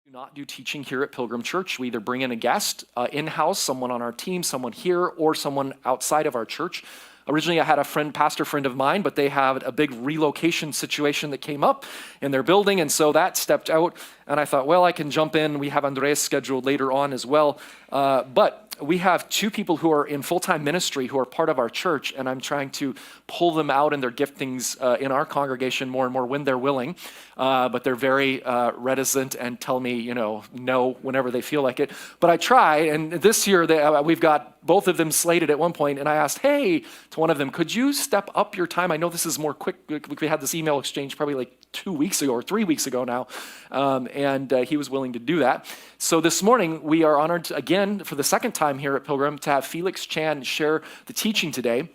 Do not do teaching here at Pilgrim Church. We either bring in a guest in-house, someone on our team, someone here, or someone outside of our church. Originally, I had a pastor friend of mine, but they had a big relocation situation that came up in their building, and so that stepped out, and I thought, well, I can jump in. We have Andres scheduled later on as well, but we have two people who are in full-time ministry who are part of our church, and I'm trying to pull them out in their giftings in our congregation more and more when they're willing, but they're very reticent and tell me, no whenever they feel like it. But I try, and this year we've got both of them slated at one point, and I asked, hey, to one of them, could you step up your time? I know this is more quick. We had this email exchange probably like 2 weeks ago or 3 weeks ago now, and he was willing to do that. So this morning, we are honored again for the second time here at Pilgrim to have Felix Chan share the teaching today.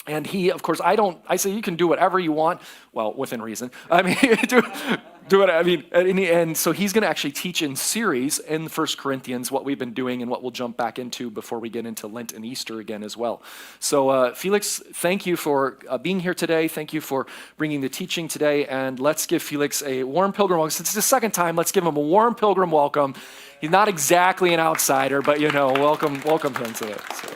And he, of course, I say you can do whatever you want, well, within reason. I mean, do it, and so he's going to actually teach in series in 1 Corinthians, what we've been doing and what we'll jump back into before we get into Lent and Easter again as well. So Felix, thank you for being here today. Thank you for bringing the teaching today, and let's give Felix a warm Pilgrim welcome. Since it's the second time, let's give him a warm Pilgrim welcome. He's not exactly an outsider, but welcome him to it. So.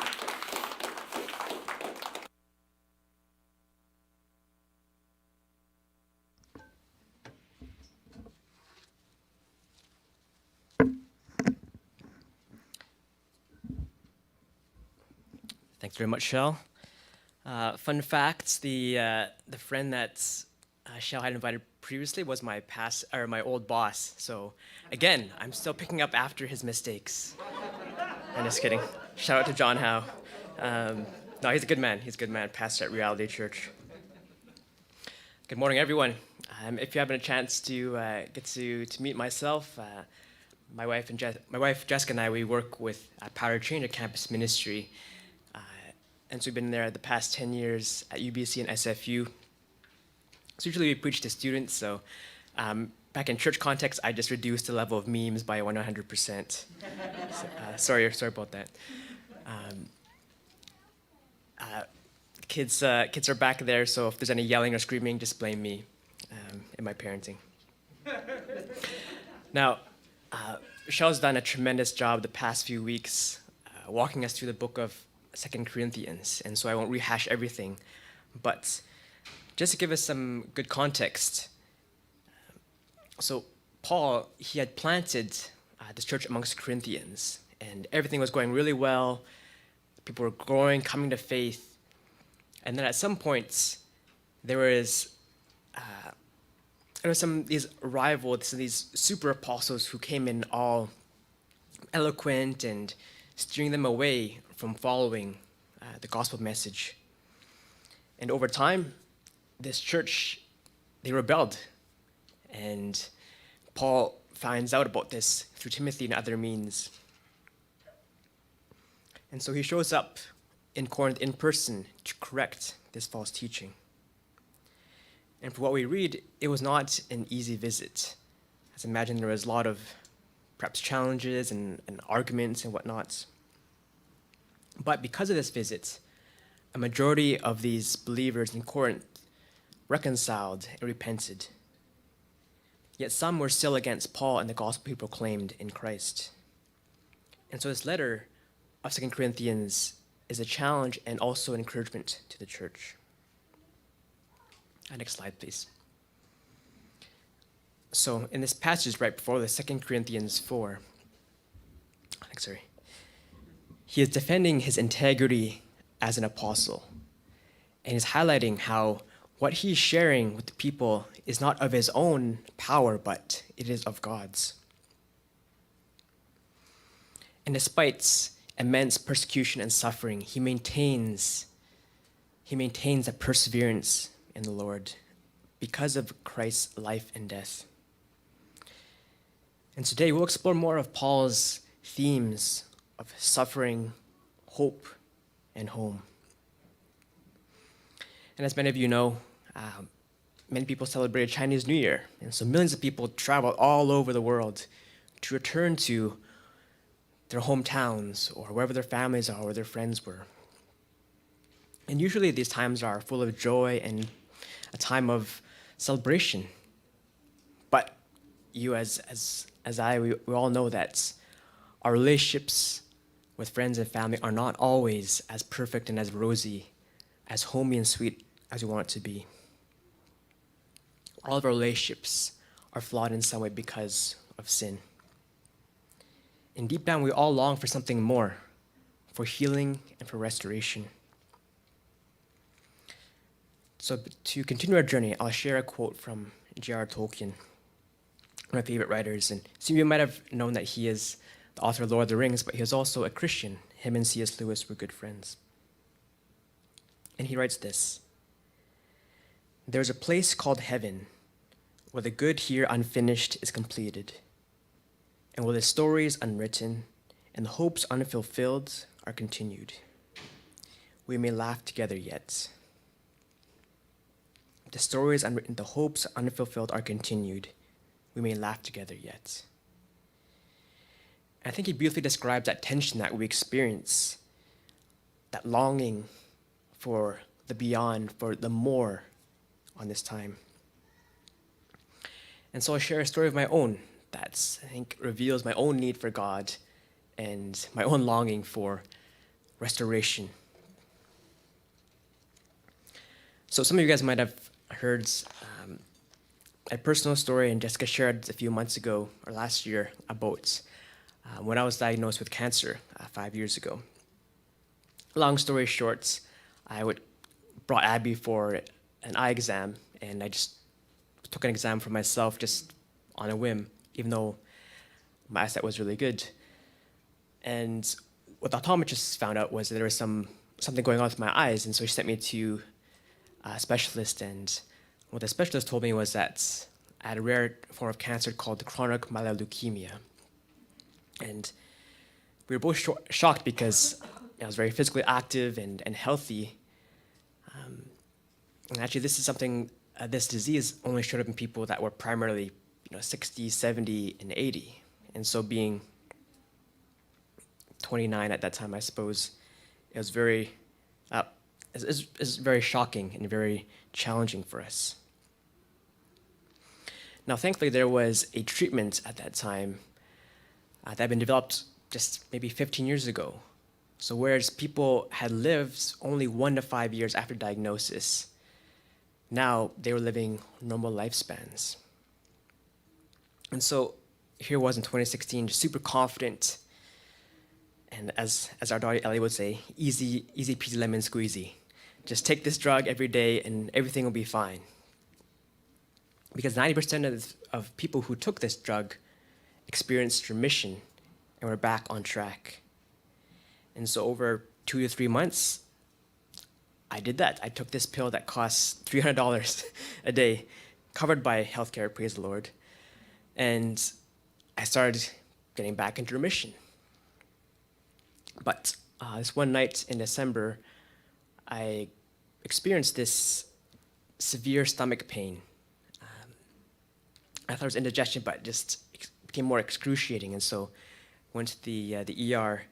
Thanks very much, Shell. Fun fact: the friend that Shell had invited previously was my old boss. So again, I'm still picking up after his mistakes. I'm just kidding. Shout out to John Howe. No, he's a good man. He's a good man. Pastor at Reality Church. Good morning, everyone. If you haven't a chance to get to meet myself, my wife Jessica and I, we work with Power Change, a campus ministry. And so we've been there the past 10 years at UBC and SFU. So usually we preach to students, so back in church context, I just reduced the level of memes by 100%. Sorry about that. Kids are back there, so if there's any yelling or screaming, just blame me in my parenting. Now, Michelle's done a tremendous job the past few weeks walking us through the book of 2 Corinthians, and so I won't rehash everything, but just to give us some good context. So Paul, he had planted this church amongst Corinthians, and everything was going really well. People were growing, coming to faith, and then at some points there was these super apostles who came in all eloquent and steering them away from following the gospel message. And over time, this church, they rebelled. And Paul finds out about this through Timothy and other means. And so he shows up in Corinth in person to correct this false teaching. And for what we read, it was not an easy visit. As I imagine there was a lot of perhaps challenges and arguments and whatnot. But because of this visit, a majority of these believers in Corinth reconciled and repented. Yet some were still against Paul and the gospel he proclaimed in Christ. And so this letter of 2 Corinthians is a challenge and also an encouragement to the church. Next slide, please. So in this passage right before the 2 Corinthians 4, he is defending his integrity as an apostle, and is highlighting how what he's sharing with the people is not of his own power, but it is of God's. And despite immense persecution and suffering, he maintains a perseverance in the Lord because of Christ's life and death. And today we'll explore more of Paul's themes of suffering, hope, and home. And as many of you know, many people celebrate Chinese New Year, and so millions of people travel all over the world to return to their hometowns or wherever their families are or their friends were. And usually these times are full of joy and a time of celebration. But you as we all know that our relationships with friends and family are not always as perfect and as rosy, as homey and sweet as we want it to be. All of our relationships are flawed in some way because of sin. And deep down, we all long for something more, for healing and for restoration. So to continue our journey, I'll share a quote from J.R. Tolkien, one of my favorite writers. And some of you might have known that he is the author of Lord of the Rings, but he was also a Christian. Him and C.S. Lewis were good friends. And he writes this: "There's a place called heaven, where the good here unfinished is completed, and where the stories unwritten and the hopes unfulfilled are continued. We may laugh together yet. The stories unwritten, the hopes unfulfilled are continued. We may laugh together yet." I think he beautifully describes that tension that we experience, that longing for the beyond, for the more on this time. And so I'll share a story of my own that I think reveals my own need for God and my own longing for restoration. So some of you guys might have heard a personal story, and Jessica shared a few months ago, or last year, about when I was diagnosed with cancer 5 years ago. Long story short, brought Abby for an eye exam, and I just took an exam for myself just on a whim, even though my eyesight was really good. And what the optometrist found out was that there was something going on with my eyes, and so she sent me to a specialist, and what the specialist told me was that I had a rare form of cancer called chronic myeloid leukemia. And we were both shocked because I was very physically active and healthy. And actually, this is something, this disease only showed up in people that were primarily 60, 70, and 80. And so being 29 at that time, I suppose, it was very, it's very shocking and very challenging for us. Now, thankfully, there was a treatment at that time that had been developed just maybe 15 years ago. So whereas people had lived only 1 to 5 years after diagnosis, now they were living normal lifespans. And so here was in 2016, just super confident, and as our daughter Ellie would say, easy peasy lemon squeezy. Just take this drug every day and everything will be fine. Because 90% of people who took this drug experienced remission and were back on track. And so over 2 to 3 months, I did that. I took this pill that costs $300 a day, covered by healthcare, praise the Lord. And I started getting back into remission. But this one night in December, I experienced this severe stomach pain. I thought it was indigestion, but it just became more excruciating. And so went to the ER,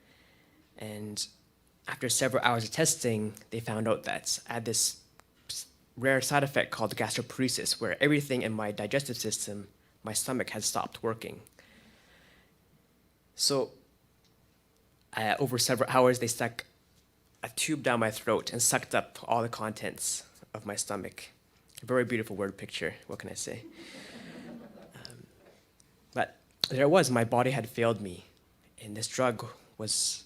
and after several hours of testing, they found out that I had this rare side effect called gastroparesis, where everything in my digestive system, my stomach, had stopped working. So over several hours, they stuck a tube down my throat and sucked up all the contents of my stomach. A very beautiful word picture, what can I say? But there it was, my body had failed me, and this drug was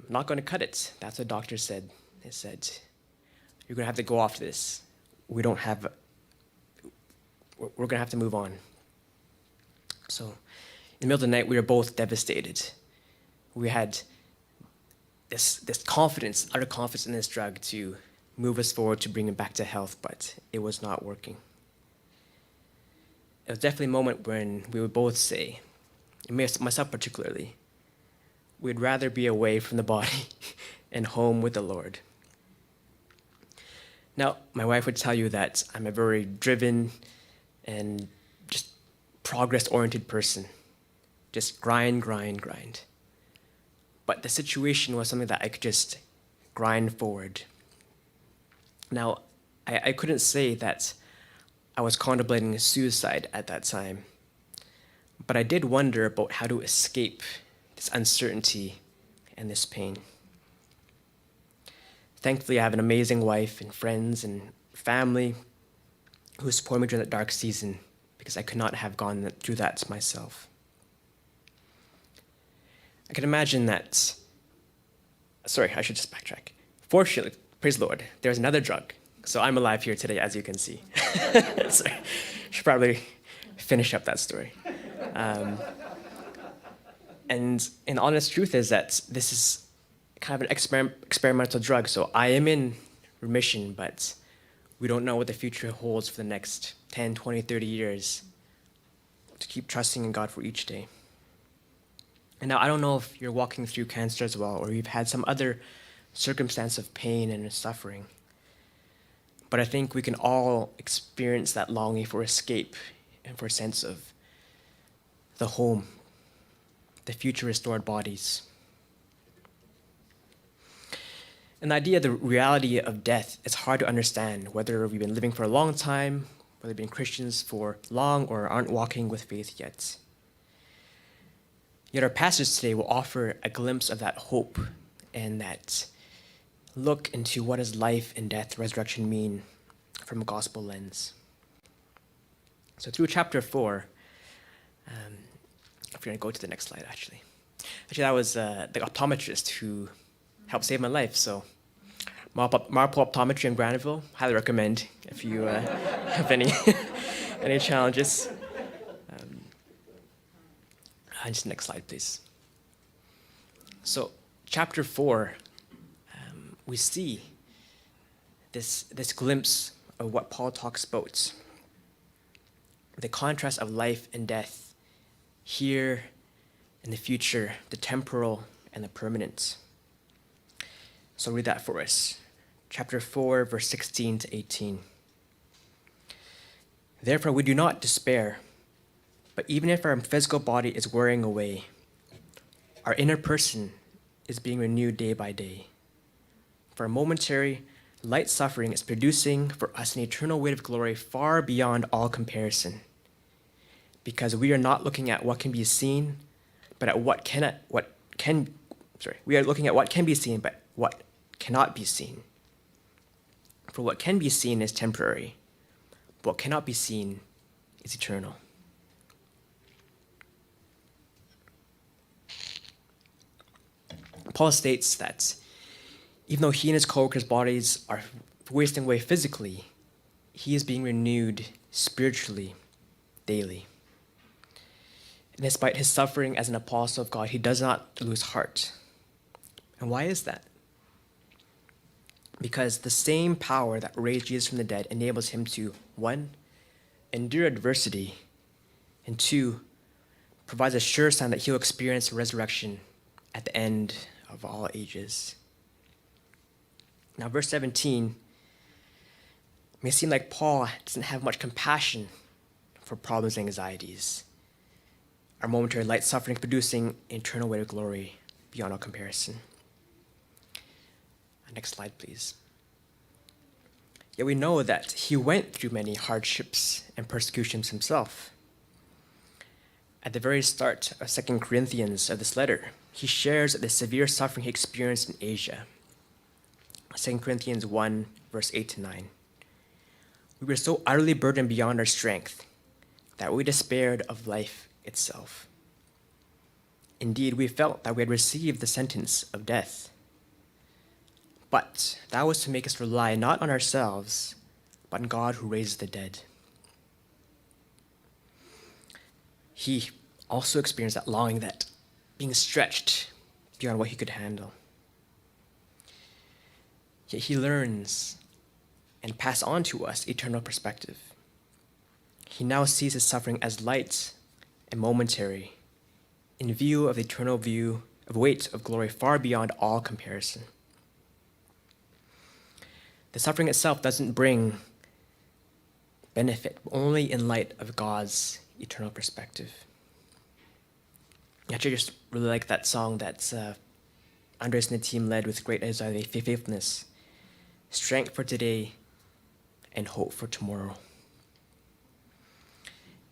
not going to cut it. That's what doctors said. They said, you're going to have to go off this. We're going to have to move on. So in the middle of the night, we were both devastated. We had this confidence, utter confidence in this drug to move us forward, to bring him back to health, but it was not working. It was definitely a moment when we would both say, and myself particularly, we'd rather be away from the body and home with the Lord. Now, my wife would tell you that I'm a very driven and just progress-oriented person. Just grind, grind, grind. But the situation was something that I could just grind forward. Now, I couldn't say that I was contemplating suicide at that time, but I did wonder about how to escape this uncertainty and this pain. Thankfully, I have an amazing wife and friends and family who support me during that dark season, because I could not have gone through that myself. I can imagine that. Sorry, I should just backtrack. Fortunately, praise the Lord, there's another drug. So I'm alive here today, as you can see. Sorry, should probably finish up that story. And the honest truth is that this is kind of an experimental drug. So I am in remission, but we don't know what the future holds for the next 10, 20, 30 years. To keep trusting in God for each day. And now I don't know if you're walking through cancer as well, or you've had some other circumstance of pain and suffering. But I think we can all experience that longing for escape and for a sense of the home, the future restored bodies. And the idea, the reality of death is hard to understand, whether we've been living for a long time, whether we've been Christians for long or aren't walking with faith yet. Yet our passage today will offer a glimpse of that hope and that look into what does life and death, resurrection mean from a gospel lens. So through chapter 4, if you're going to go to the next slide, actually. That was the optometrist who helped save my life. So Marple Optometry in Granville, highly recommend if you have any any challenges. Just next slide, please. So chapter 4, we see this glimpse of what Paul talks about, the contrast of life and death, here and the future, the temporal and the permanent. So read that for us. Chapter 4, verse 16 to 18. Therefore, we do not despair, but even if our physical body is wearing away, our inner person is being renewed day by day. For a momentary, light suffering is producing for us an eternal weight of glory far beyond all comparison. Because we are not looking at what can be seen, but at we are looking at what can be seen, but what cannot be seen. For what can be seen is temporary, but what cannot be seen is eternal. Paul states that even though he and his co-workers' bodies are wasting away physically, he is being renewed spiritually daily. And despite his suffering as an apostle of God, he does not lose heart. And why is that? Because the same power that raised Jesus from the dead enables him to, 1, endure adversity, and 2, provides a sure sign that he'll experience resurrection at the end of all ages. Now, verse 17 may seem like Paul doesn't have much compassion for problems and anxieties. Our momentary light suffering producing eternal weight of glory beyond all comparison. Next slide, please. Yet we know that he went through many hardships and persecutions himself. At the very start of 2 Corinthians of this letter, he shares the severe suffering he experienced in Asia. 2 Corinthians 1, verse 8 to 9. We were so utterly burdened beyond our strength that we despaired of life itself. Indeed, we felt that we had received the sentence of death. But that was to make us rely not on ourselves, but on God who raises the dead. He also experienced that longing, that being stretched beyond what he could handle. Yet he learns and passes on to us eternal perspective. He now sees his suffering as light and momentary, in view of the eternal view of weight of glory far beyond all comparison. The suffering itself doesn't bring benefit, only in light of God's eternal perspective. Actually, I just really like that song that Andres and the team led with great faithfulness. Strength for today and hope for tomorrow.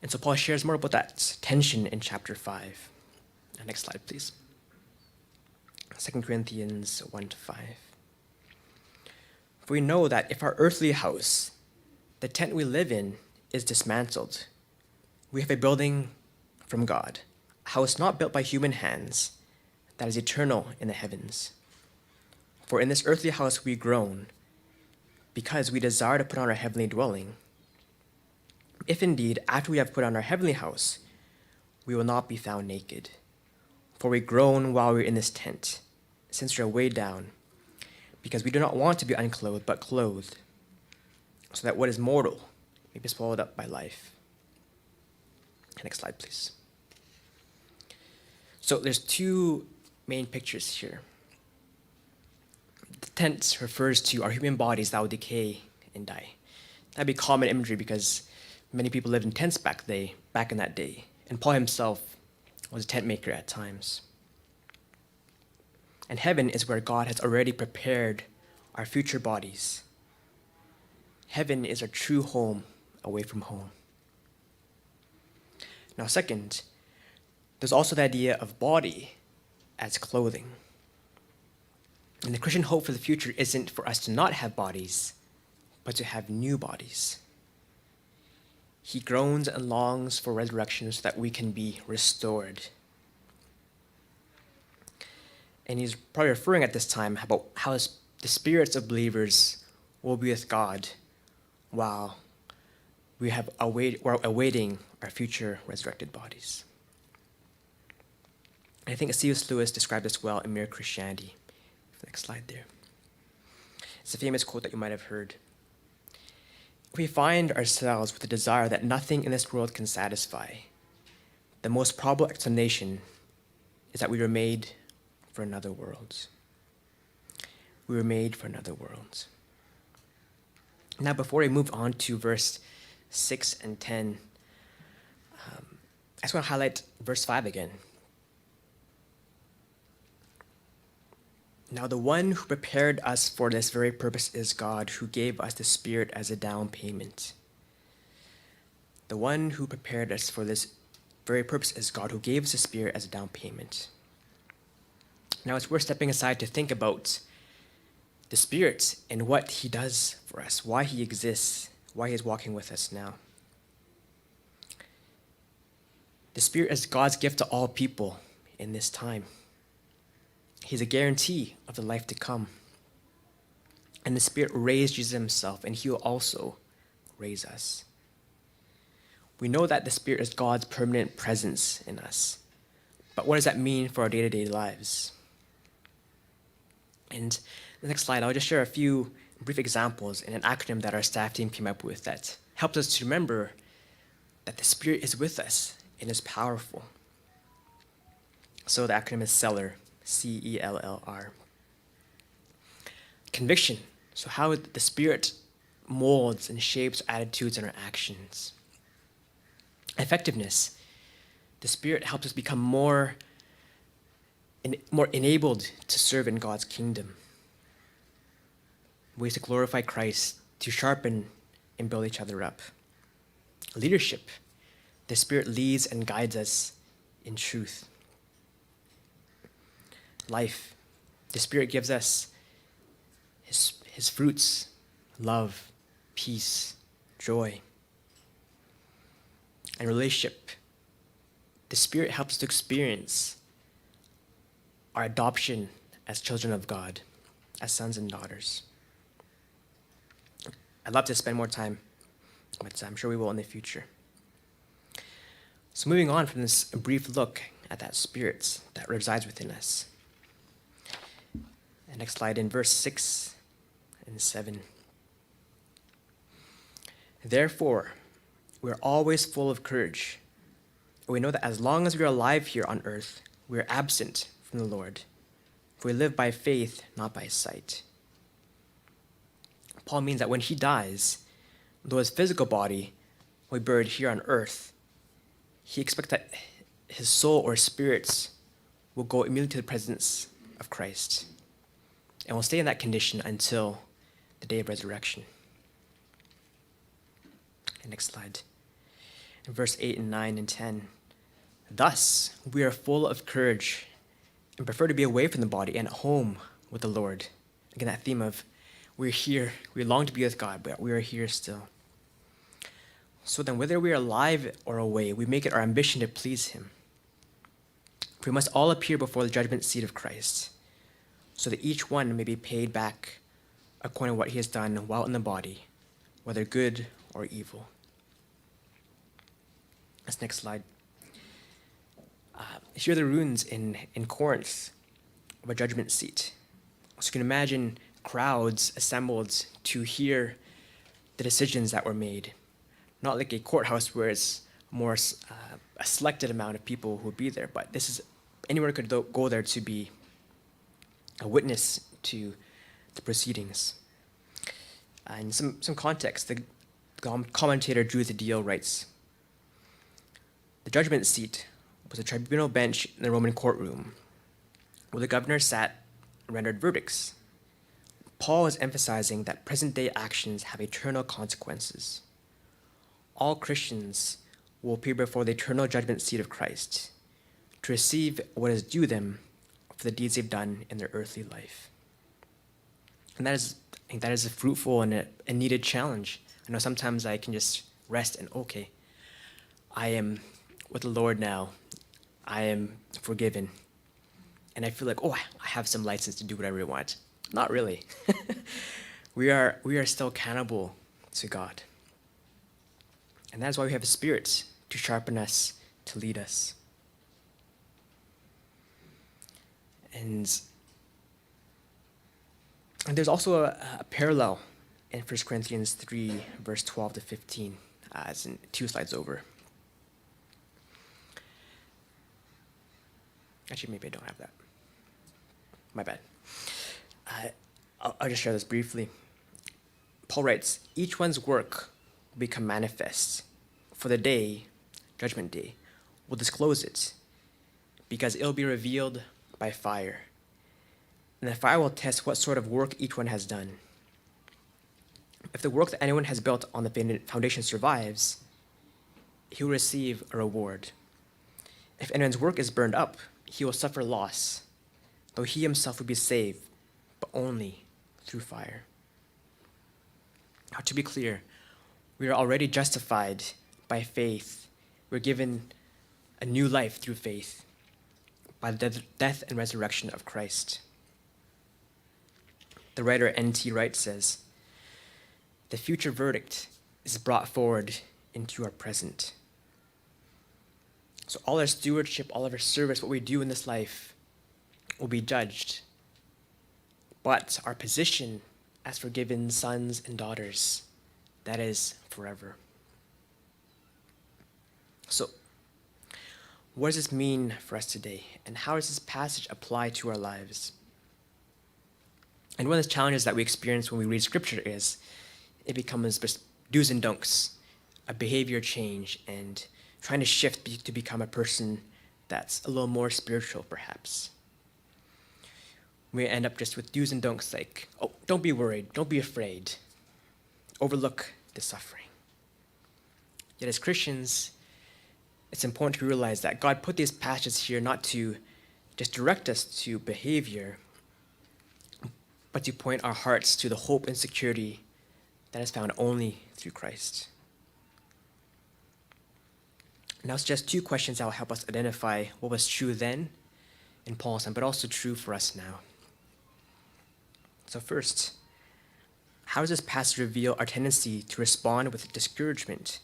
And so Paul shares more about that tension in chapter 5. Next slide, please. 2 Corinthians 1-5. For we know that if our earthly house, the tent we live in, is dismantled, we have a building from God, a house not built by human hands, that is eternal in the heavens. For in this earthly house we groan, because we desire to put on our heavenly dwelling. If indeed, after we have put on our heavenly house, we will not be found naked. For we groan while we are in this tent, since we are weighed down, because we do not want to be unclothed, but clothed, so that what is mortal may be swallowed up by life. Next slide, please. So there's two main pictures here. The tent refers to our human bodies that will decay and die. That'd be common imagery because many people lived in tents back in that day. And Paul himself was a tent maker at times. And heaven is where God has already prepared our future bodies. Heaven is our true home away from home. Now, second, there's also the idea of body as clothing. And the Christian hope for the future isn't for us to not have bodies, but to have new bodies. He groans and longs for resurrection so that we can be restored. And he's probably referring at this time about how the spirits of believers will be with God while we're awaiting our future resurrected bodies. And I think C.S. Lewis described this well in Mere Christianity. Next slide there. It's a famous quote that you might have heard. If we find ourselves with a desire that nothing in this world can satisfy, the most probable explanation is that we were made for another world. We were made for another world. Now, before we move on to verse 6 and 10, I just want to highlight verse 5 again. Now, the one who prepared us for this very purpose is God, who gave us the Spirit as a down payment. The one who prepared us for this very purpose is God, who gave us the Spirit as a down payment. Now, it's worth stepping aside to think about the Spirit and what He does for us, why He exists, why He is walking with us now. The Spirit is God's gift to all people in this time. He's a guarantee of the life to come. And the Spirit raised Jesus Himself, and He will also raise us. We know that the Spirit is God's permanent presence in us. But what does that mean for our day-to-day lives? And the next slide, I'll just share a few brief examples in an acronym that our staff team came up with that helps us to remember that the Spirit is with us and is powerful. So the acronym is CELLR, C-E-L-L-R. Conviction, so how the Spirit molds and shapes attitudes and our actions. Effectiveness, the Spirit helps us become more enabled to serve in God's kingdom. Ways to glorify Christ, to sharpen and build each other up. Leadership, the Spirit leads and guides us in truth. Life, the Spirit gives us His fruits, love, peace, joy. And relationship, the Spirit helps us to experience our adoption as children of God, as sons and daughters. I'd love to spend more time, but I'm sure we will in the future. So moving on from this brief look at that Spirit that resides within us. And next slide, in verse 6 and 7. Therefore, we are always full of courage. We know that as long as we are alive here on earth, we are absent from the Lord. For we live by faith, not by sight. Paul means that when he dies, though his physical body will be buried here on earth, he expects that his soul or spirits will go immediately to the presence of Christ and will stay in that condition until the day of resurrection. And next slide. in verse 8 and 9 and 10. Thus, we are full of courage and prefer to be away from the body and at home with the Lord. Again, that theme of we're here, we long to be with God, but we are here still. So then, whether we are alive or away, we make it our ambition to please him. For we must all appear before the judgment seat of Christ, so that each one may be paid back according to what he has done while in the body, whether good or evil. This next slide. Here are the ruins in Corinth of a judgment seat. So you can imagine crowds assembled to hear the decisions that were made. Not like a courthouse where it's more a selected amount of people who would be there, but this is anyone could go there to be a witness to the proceedings. And some context, the commentator Drew the Deal writes, the judgment seat was a tribunal bench in the Roman courtroom where the governor sat and rendered verdicts. Paul is emphasizing that present-day actions have eternal consequences. All Christians will appear before the eternal judgment seat of Christ to receive what is due them for the deeds they've done in their earthly life. And I think that is a fruitful and a needed challenge. I know sometimes I can just rest and, okay, I am with the Lord now. I am forgiven. And I feel like, I have some license to do whatever I want. Not really. We are still accountable to God. And that's why we have a Spirit to sharpen us, to lead us. And there's also a parallel in 1 Corinthians 3, verse 12 to 15, as in 2 slides over. Actually, maybe I don't have that. My bad. I'll just share this briefly. Paul writes, each one's work will become manifest, for the day, judgment day, will disclose it, because it will be revealed by fire. And the fire will test what sort of work each one has done. If the work that anyone has built on the foundation survives, he will receive a reward. If anyone's work is burned up, he will suffer loss, though he himself will be saved, but only through fire. Now, to be clear, we are already justified by faith. We're given a new life through faith by the death and resurrection of Christ. The writer N.T. Wright says, the future verdict is brought forward into our present. So all our stewardship, all of our service, what we do in this life will be judged. But our position as forgiven sons and daughters, that is forever. So, what does this mean for us today? And how does this passage apply to our lives? And one of the challenges that we experience when we read Scripture is it becomes do's and don'ts, a behavior change, and trying to shift to become a person that's a little more spiritual, perhaps. We end up just with do's and don'ts like, don't be worried, don't be afraid, overlook the suffering. Yet as Christians, it's important to realize that God put these passages here not to just direct us to behavior, but to point our hearts to the hope and security that is found only through Christ. Now it's just 2 questions that will help us identify what was true then in Paul's time, but also true for us now. So first, how does this passage reveal our tendency to respond with discouragement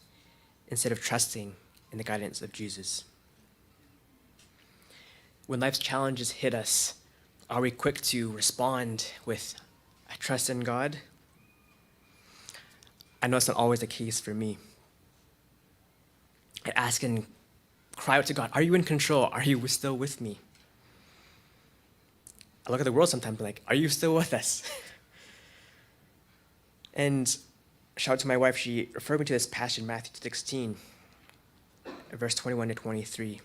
instead of trusting in the guidance of Jesus? When life's challenges hit us, are we quick to respond with, I trust in God? I know it's not always the case for me. I ask and cry out to God, are you in control? Are you still with me? I look at the world sometimes and like, are you still with us? And shout out to my wife, she referred me to this passage in Matthew 16, verse 21 to 23.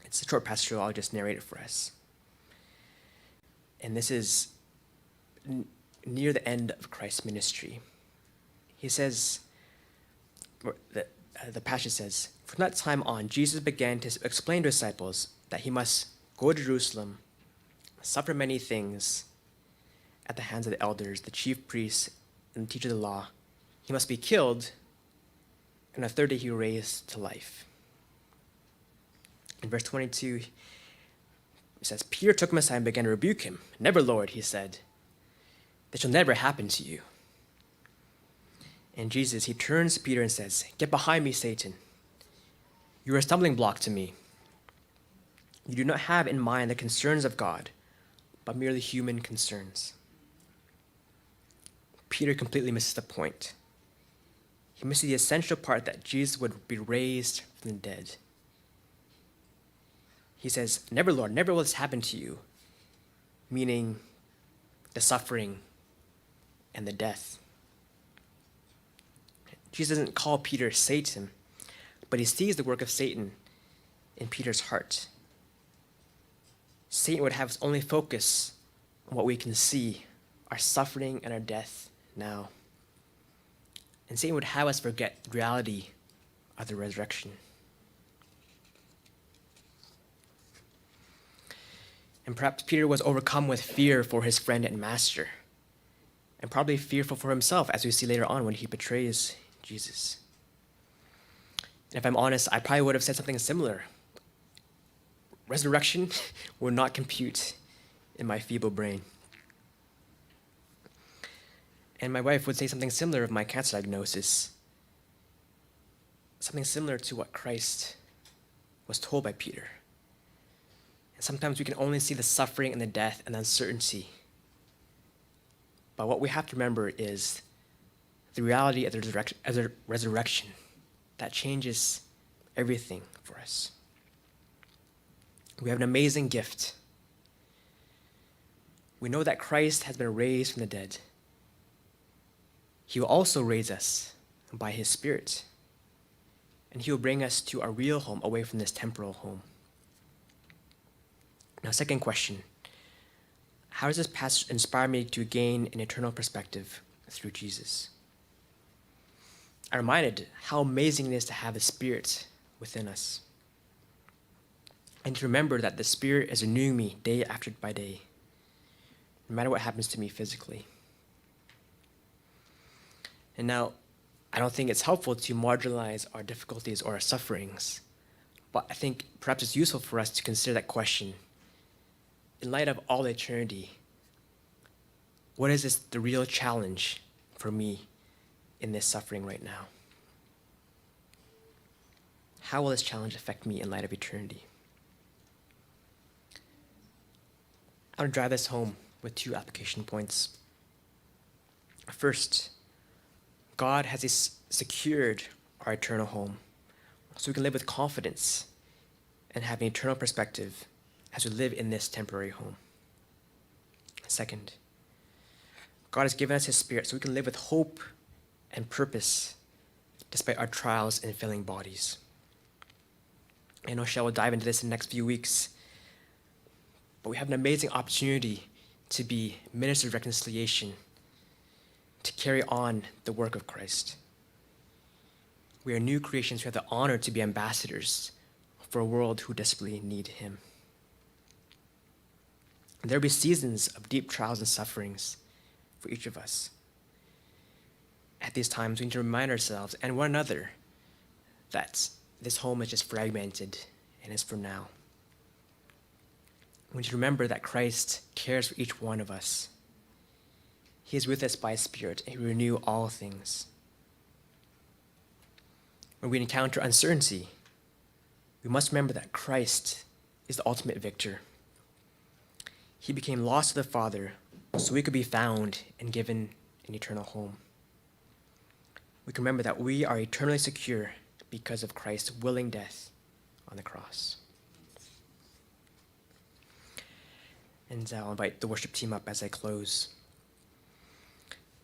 It's a short passage, so I'll just narrate it for us. And this is near the end of Christ's ministry. He says, the passage says, "From that time on, Jesus began to explain to his disciples that he must go to Jerusalem, suffer many things at the hands of the elders, the chief priests, and the teachers of the law. He must be killed, and on the third day he will raise to life." In verse 22, it says, "Peter took him aside and began to rebuke him. 'Never, Lord,' he said. 'This shall never happen to you.' And Jesus, he turns to Peter and says, 'Get behind me, Satan. You are a stumbling block to me. You do not have in mind the concerns of God, but merely human concerns.'" Peter completely misses the point. He misses the essential part that Jesus would be raised from the dead. He says, "Never, Lord, never will this happen to you," meaning the suffering and the death. Jesus doesn't call Peter Satan, but he sees the work of Satan in Peter's heart. Satan would have his only focus on what we can see, our suffering and our death now. And Satan would have us forget the reality of the resurrection. And perhaps Peter was overcome with fear for his friend and master, and probably fearful for himself, as we see later on when he betrays Jesus. And if I'm honest, I probably would have said something similar. Resurrection would not compute in my feeble brain. And my wife would say something similar of my cancer diagnosis, something similar to what Christ was told by Peter. And sometimes we can only see the suffering and the death and the uncertainty. But what we have to remember is the reality of the resurrection that changes everything for us. We have an amazing gift. We know that Christ has been raised from the dead. He will also raise us by his Spirit, and he will bring us to our real home, away from this temporal home. Now, second question: how does this passage inspire me to gain an eternal perspective through Jesus? I'm reminded how amazing it is to have the Spirit within us, and to remember that the Spirit is renewing me day after day, no matter what happens to me physically. And now, I don't think it's helpful to marginalize our difficulties or our sufferings, but I think perhaps it's useful for us to consider that question. In light of all eternity, what is the real challenge for me in this suffering right now? How will this challenge affect me in light of eternity? I want to drive this home with 2 application points. First, God has secured our eternal home, so we can live with confidence and have an eternal perspective as we live in this temporary home. Second, God has given us his Spirit so we can live with hope and purpose despite our trials and failing bodies. I know Shell will dive into this in the next few weeks, but we have an amazing opportunity to be ministers of reconciliation, to carry on the work of Christ. We are new creations who have the honor to be ambassadors for a world who desperately need him. There will be seasons of deep trials and sufferings for each of us. At these times, we need to remind ourselves and one another that this home is just fragmented and is for now. We need to remember that Christ cares for each one of us. He is with us by his Spirit, and he will renew all things. When we encounter uncertainty, we must remember that Christ is the ultimate victor. He became lost to the Father so we could be found and given an eternal home. We can remember that we are eternally secure because of Christ's willing death on the cross. And I'll invite the worship team up as I close.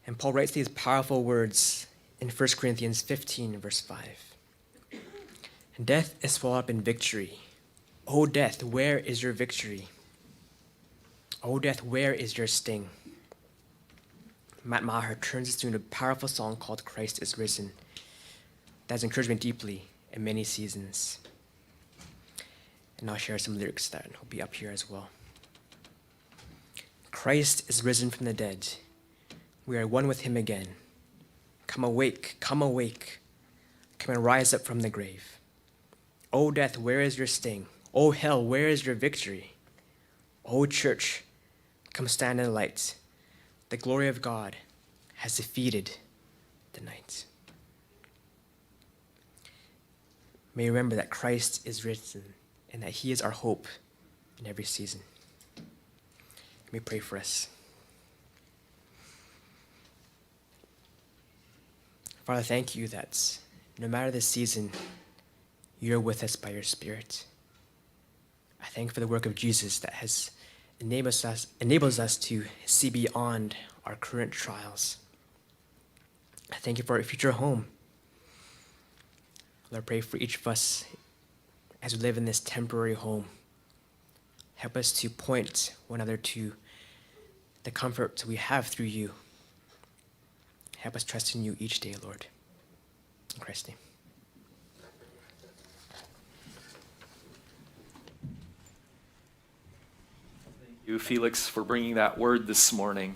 And Paul writes these powerful words in 1 Corinthians 15, verse 5. "Death is swallowed up in victory. O death, where is your victory? O death, where is your sting?" Matt Maher turns this into a powerful song called "Christ is Risen." that has encouraged me deeply in many seasons. And I'll share some lyrics that will be up here as well. Christ is risen from the dead. We are one with him again. Come awake, come awake. Come and rise up from the grave. O death, where is your sting? O hell, where is your victory? O church, come stand in the light. The glory of God has defeated the night. May you remember that Christ is risen and that he is our hope in every season. Let me pray for us. Father, thank you that no matter the season, you're with us by your Spirit. I thank you for the work of Jesus that has enables us to see beyond our current trials. I thank you for our future home. Lord, I pray for each of us as we live in this temporary home. Help us to point one another to the comfort we have through you. Help us trust in you each day, Lord. In Christ's name. Thank you, Felix, for bringing that word this morning.